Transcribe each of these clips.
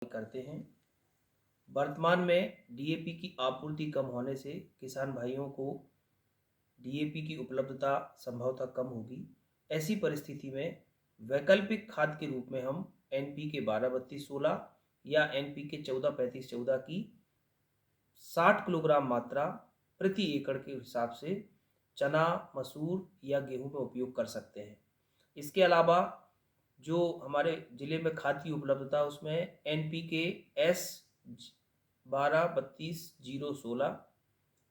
करते हैं। वर्तमान में डीएपी की आपूर्ति कम होने से किसान भाइयों को डीएपी की उपलब्धता संभवतः कम होगी। ऐसी परिस्थिति में वैकल्पिक खाद के रूप में हम एनपीके 12-32-16 या एनपीके 14-35-14 की 60 किलोग्राम मात्रा प्रति एकड़ के हिसाब से चना, मसूर या गेहूं में उपयोग कर सकते हैं। इसके अलावा जो हमारे ज़िले में खाद की उपलब्धता उसमें एनपीके एस 12-32-0-16,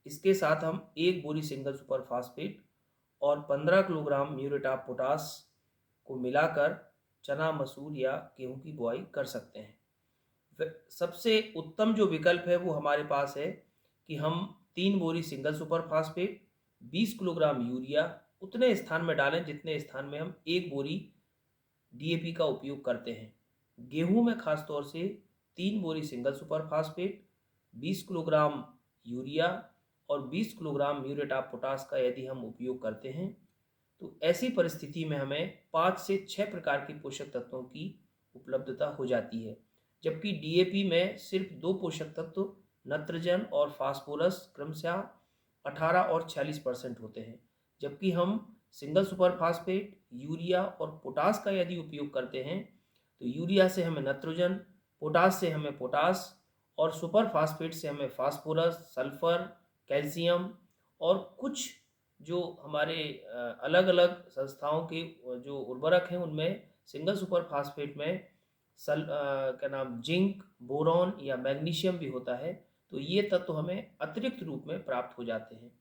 इसके साथ हम 1 बोरी सिंगल सुपर फास्फेट और 15 किलोग्राम म्यूरेट ऑफ पोटास को मिलाकर चना, मसूर या गेहूं की बुआई कर सकते हैं। सबसे उत्तम जो विकल्प है वो हमारे पास है कि हम 3 बोरी single super phosphate, 20 kilogram urea उतने स्थान में डालें जितने स्थान में हम 1 बोरी डीएपी का उपयोग करते हैं। गेहूं में खास तौर से 3 बोरी single super phosphate, 20 kilogram urea और 20 किलोग्राम म्यूरेट ऑफ पोटास का यदि हम उपयोग करते हैं तो ऐसी परिस्थिति में हमें 5 से 6 प्रकार के पोषक तत्वों की उपलब्धता हो जाती है। जबकि डीएपी में सिर्फ 2 पोषक तत्व नत्रजन और फास्फोरस क्रमशः 18 और 46% होते हैं। जबकि हम सिंगल सुपर फास्फेट, यूरिया और पोटास का यदि उपयोग करते हैं तो यूरिया से हमें नत्रजन, पोटास से हमें पोटास और सुपर फास्फेट से हमें फास्फोरस, सल्फर, कैल्शियम और कुछ जो हमारे अलग अलग संस्थाओं के जो उर्वरक हैं उनमें सिंगल सुपर फास्फेट में क्या नाम जिंक, बोरॉन या मैग्नीशियम भी होता है। तो ये तत्व हमें अतिरिक्त रूप में प्राप्त हो जाते हैं।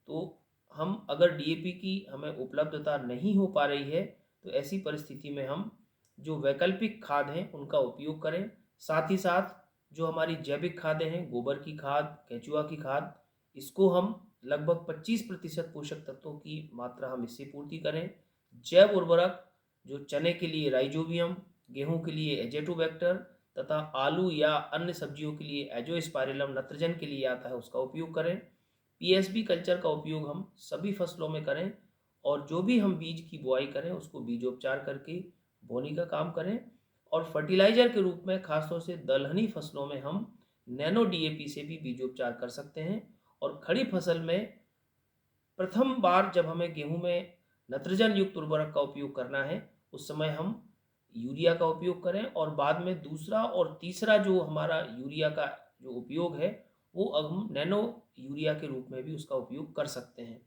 तो हम अगर डीएपी की हमें उपलब्धता नहीं हो पा रही है तो ऐसी परिस्थिति में हम जो वैकल्पिक खाद हैं उनका उपयोग करें। साथ ही साथ जो हमारी जैविक खादें हैं, गोबर की खाद, केंचुआ की खाद, इसको हम लगभग 25% पोषक तत्वों की मात्रा हम इससे पूर्ति करें। जैव उर्वरक जो चने के लिए राइजोबियम, गेहूं के लिए एजेटोबैक्टर तथा आलू या अन्य सब्जियों के लिए एजोस्पाइरिलम नत्रजन के लिए आता है उसका उपयोग करें। पीएसबी कल्चर का उपयोग हम सभी फसलों में करें और जो भी हम बीज की बुआई करें उसको बीजोपचार करके बोनी का काम करें। और फर्टिलाइज़र के रूप में खासतौर से दलहनी फसलों में हम नैनो डीएपी से भी बीजोपचार कर सकते हैं। और खड़ी फसल में प्रथम बार जब हमें गेहूं में नत्रजन युक्त उर्वरक का उपयोग करना है उस समय हम यूरिया का उपयोग करें और बाद में दूसरा और तीसरा जो हमारा यूरिया का जो उपयोग है वो हम नैनो यूरिया के रूप में भी उसका उपयोग कर सकते हैं।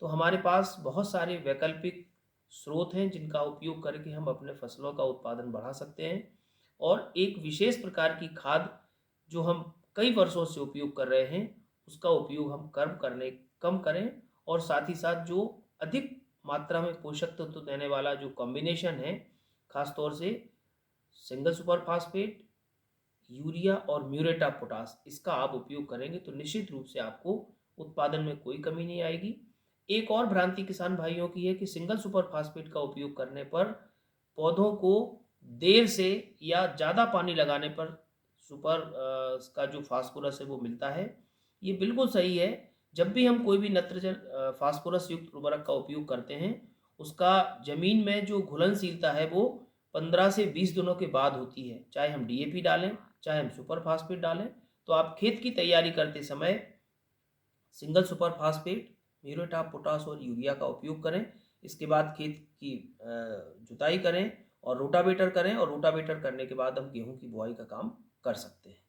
तो हमारे पास बहुत सारे वैकल्पिक स्रोत हैं जिनका उपयोग करके हम अपने फसलों का उत्पादन बढ़ा सकते हैं। और एक विशेष प्रकार की खाद जो हम कई वर्षों से उपयोग कर रहे हैं उसका उपयोग हम कम करें और साथ ही साथ जो अधिक मात्रा में पोषक तत्व देने वाला जो कॉम्बिनेशन है खास तौर से सिंगल सुपर फास्फेट, यूरिया और म्यूरेट ऑफ पोटास, इसका आप उपयोग करेंगे तो निश्चित रूप से आपको उत्पादन में कोई कमी नहीं आएगी। एक और भ्रांति किसान भाइयों की है कि सिंगल सुपर फास्फेट का उपयोग करने पर पौधों को देर से या ज़्यादा पानी लगाने पर सुपर का जो फास्फोरस है वो मिलता है। ये बिल्कुल सही है। जब भी हम कोई भी नत्रजन फास्फोरस युक्त उर्वरक का उपयोग करते हैं उसका ज़मीन में जो घुलनशीलता है वो 15 से 20 दिनों के बाद होती है। चाहे हम डीएपी डालें, चाहे हम सुपर फास्फेट डालें। तो आप खेत की तैयारी करते समय single super phosphate, muriate of potash और यूरिया का उपयोग करें। इसके बाद खेत की जुताई करें और रोटावेटर करें और रोटावेटर करने के बाद हम गेहूं की बुआई का काम कर सकते हैं।